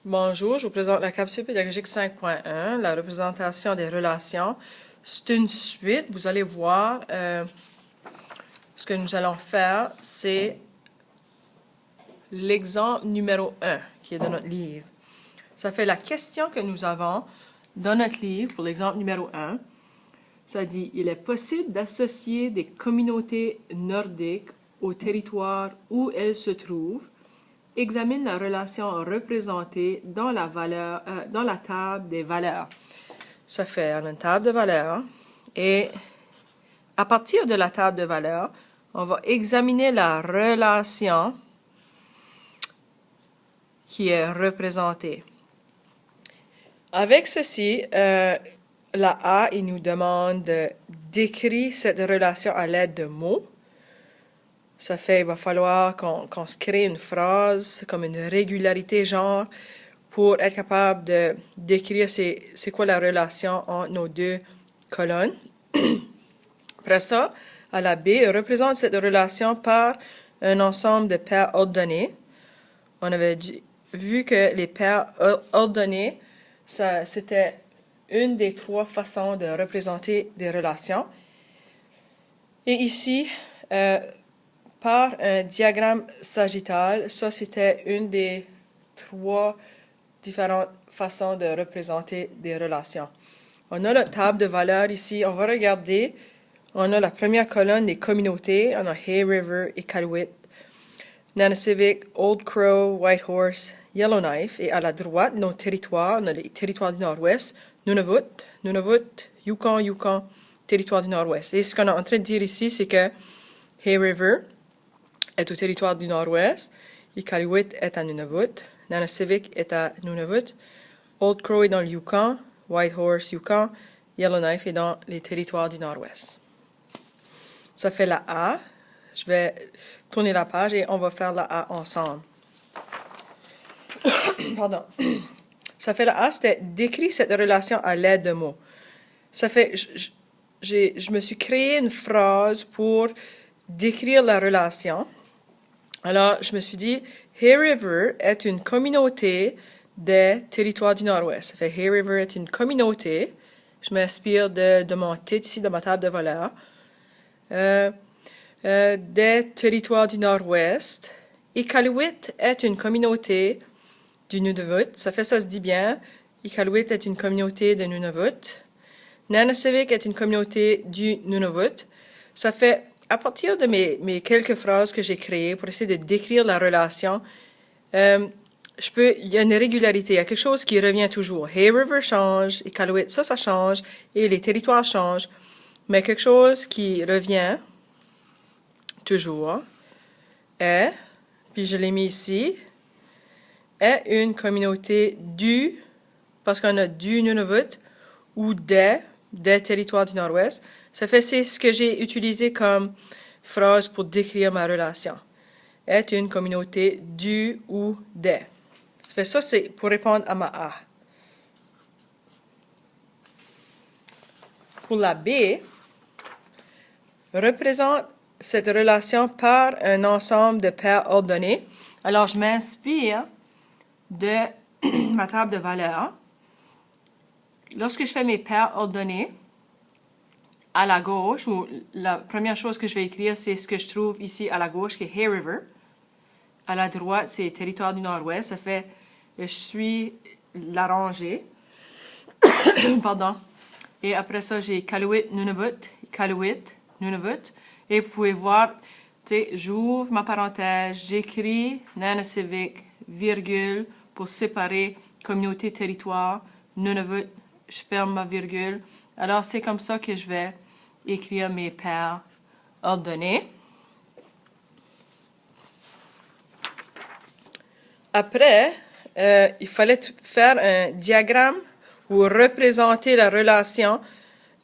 Bonjour, je vous présente la capsule pédagogique 5.1, la représentation des relations. C'est une suite. Vous allez voir, ce que nous allons faire, c'est l'exemple numéro 1 qui est dans notre livre. Ça fait la question que nous avons dans notre livre pour l'exemple numéro 1. Ça dit, il est possible d'associer des communautés nordiques au territoire où elles se trouvent. Examine la relation représentée dans la table des valeurs. Ça fait une table de valeurs et à partir de la table de valeurs, on va examiner la relation qui est représentée. Avec ceci, la A, il nous demande de décrire cette relation à l'aide de mots. Ça fait, il va falloir qu'on se crée une phrase comme une régularité genre pour être capable de décrire c'est quoi la relation entre nos deux colonnes. Après ça, à la B, représente cette relation par un ensemble de paires ordonnées. On avait vu que les paires ordonnées, c'était une des trois façons de représenter des relations. Et ici, par un diagramme sagittal, ça c'était une des trois différentes façons de représenter des relations. On a la table de valeurs ici, on va regarder, on a la première colonne des communautés, on a Hay River, Iqaluit, Nanisivik, Old Crow, Whitehorse, Yellowknife, et à la droite, nos territoires, on a les territoires du Nord-Ouest, Nunavut, Yukon, territoire du Nord-Ouest. Et ce qu'on est en train de dire ici, c'est que Hay River est au territoire du Nord-Ouest, Iqaluit est à Nunavut, Nanisivik est à Nunavut, Old Crow est dans le Yukon, Whitehorse, Yukon, Yellowknife est dans les territoires du Nord-Ouest. Ça fait la A. Je vais tourner la page et on va faire la A ensemble. Pardon. Ça fait la A, c'était décrire cette relation à l'aide de mots. Ça fait, je me suis créé une phrase pour décrire la relation. Alors, je me suis dit, Hay River est une communauté des territoires du Nord-Ouest. Ça fait Hay River est une communauté. Je m'inspire de mon titre ici, de ma table de valeurs. Des territoires du Nord-Ouest. Iqaluit est une communauté du Nunavut. Ça fait, ça se dit bien. Iqaluit est une communauté de Nunavut. Nanisivik est une communauté du Nunavut. Ça fait, à partir de mes quelques phrases que j'ai créées pour essayer de décrire la relation, il y a une régularité, il y a quelque chose qui revient toujours. Hay River change, Iqaluit, ça change, et les territoires changent. Mais quelque chose qui revient toujours est, puis je l'ai mis ici, est une communauté du, parce qu'on a du Nunavut, ou des territoires du Nord-Ouest. Ça fait, c'est ce que j'ai utilisé comme phrase pour décrire ma relation. Est une communauté du ou des. Ça fait, ça c'est pour répondre à ma A. Pour la B, représente cette relation par un ensemble de paires ordonnées. Alors, je m'inspire de ma table de valeurs. Lorsque je fais mes paires ordonnées, à la gauche, la première chose que je vais écrire, c'est ce que je trouve ici à la gauche, qui est Hay River. À la droite, c'est territoire du Nord-Ouest. Ça fait, je suis la rangée. Pardon. Et après ça, j'ai Iqaluit, Nunavut. Et vous pouvez voir, j'ouvre ma parenthèse, j'écris Nanisivik, virgule, pour séparer communauté, territoire, Nunavut, je ferme ma virgule. Alors, c'est comme ça que je vais écrire mes paires ordonnées. Après, il fallait faire un diagramme ou représenter la relation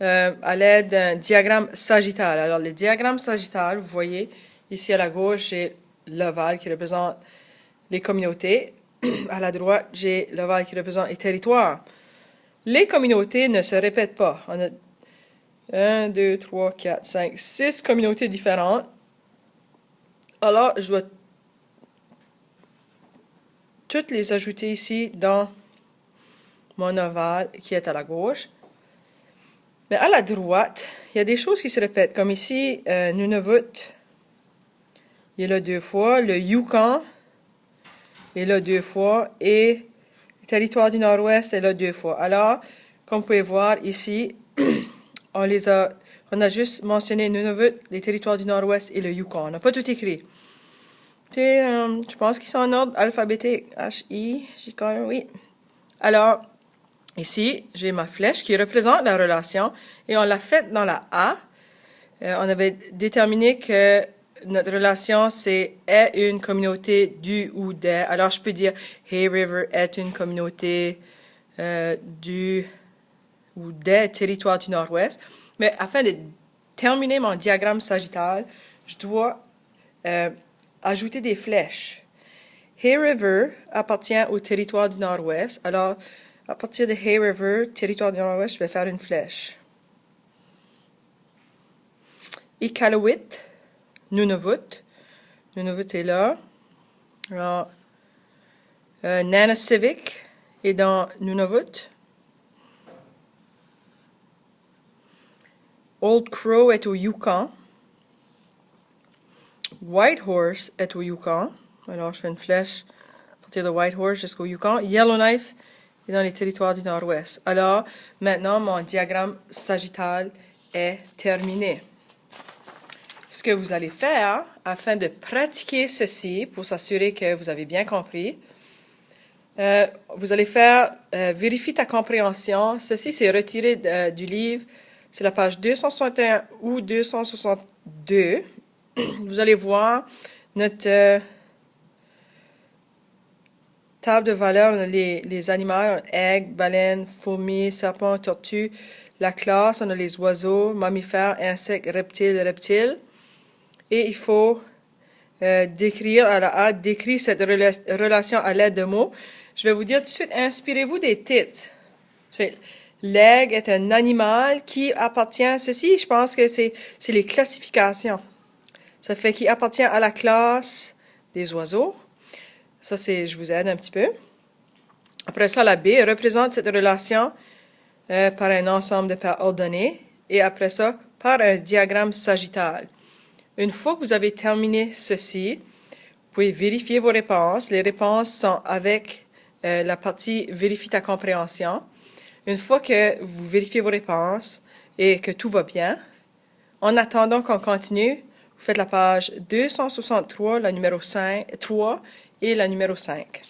à l'aide d'un diagramme sagittal. Alors, le diagramme sagittal, vous voyez, ici à la gauche, j'ai l'ovale qui représente les communautés. À la droite, j'ai l'ovale qui représente les territoires. Les communautés ne se répètent pas. On a 1, 2, 3, 4, 5, 6 communautés différentes. Alors, je dois toutes les ajouter ici dans mon ovale qui est à la gauche. Mais à la droite, il y a des choses qui se répètent, comme ici, Nunavut, il est là 2 fois, le Yukon est là 2 fois, et le territoire du Nord-Ouest est là 2 fois. Alors, comme vous pouvez voir ici, on a juste mentionné Nunavut, les territoires du Nord-Ouest et le Yukon. On n'a pas tout écrit. Je pense qu'ils sont en ordre alphabétique. H-I-J-K, oui. Alors, ici, j'ai ma flèche qui représente la relation et on l'a faite dans la A. On avait déterminé que notre relation est une communauté du ou des. Alors, je peux dire Hay River est une communauté du ou des territoires du Nord-Ouest. Mais afin de terminer mon diagramme sagittal, je dois ajouter des flèches. Hay River appartient au territoire du Nord-Ouest. Alors, à partir de Hay River, territoire du Nord-Ouest, je vais faire une flèche. Iqaluit, Nunavut. Nunavut est là. Alors, Nanisivik est dans Nunavut. Old Crow est au Yukon. Whitehorse est au Yukon. Alors, je fais une flèche à partir de Whitehorse jusqu'au Yukon. Yellowknife est dans les territoires du Nord-Ouest. Alors, maintenant, mon diagramme sagittal est terminé. Ce que vous allez faire, afin de pratiquer ceci, pour s'assurer que vous avez bien compris, vous allez faire vérifie ta compréhension. Ceci, c'est retiré du livre. C'est la page 261 ou 262. Vous allez voir notre table de valeurs, on a les animaux, aigles, baleines, fourmis, serpents, tortues. La classe, on a les oiseaux, mammifères, insectes, reptiles. Et il faut décrire à la A, décrire cette relation à l'aide de mots. Je vais vous dire tout de suite, inspirez-vous des titres. L'aigle est un animal qui appartient, ceci, je pense que c'est les classifications. Ça fait qu'il appartient à la classe des oiseaux. Ça, je vous aide un petit peu. Après ça, la B représente cette relation par un ensemble de paires ordonnées. Et après ça, par un diagramme sagittal. Une fois que vous avez terminé ceci, vous pouvez vérifier vos réponses. Les réponses sont avec la partie « Vérifie ta compréhension ». Une fois que vous vérifiez vos réponses et que tout va bien, en attendant qu'on continue, vous faites la page 263, la numéro 3 et la numéro 5.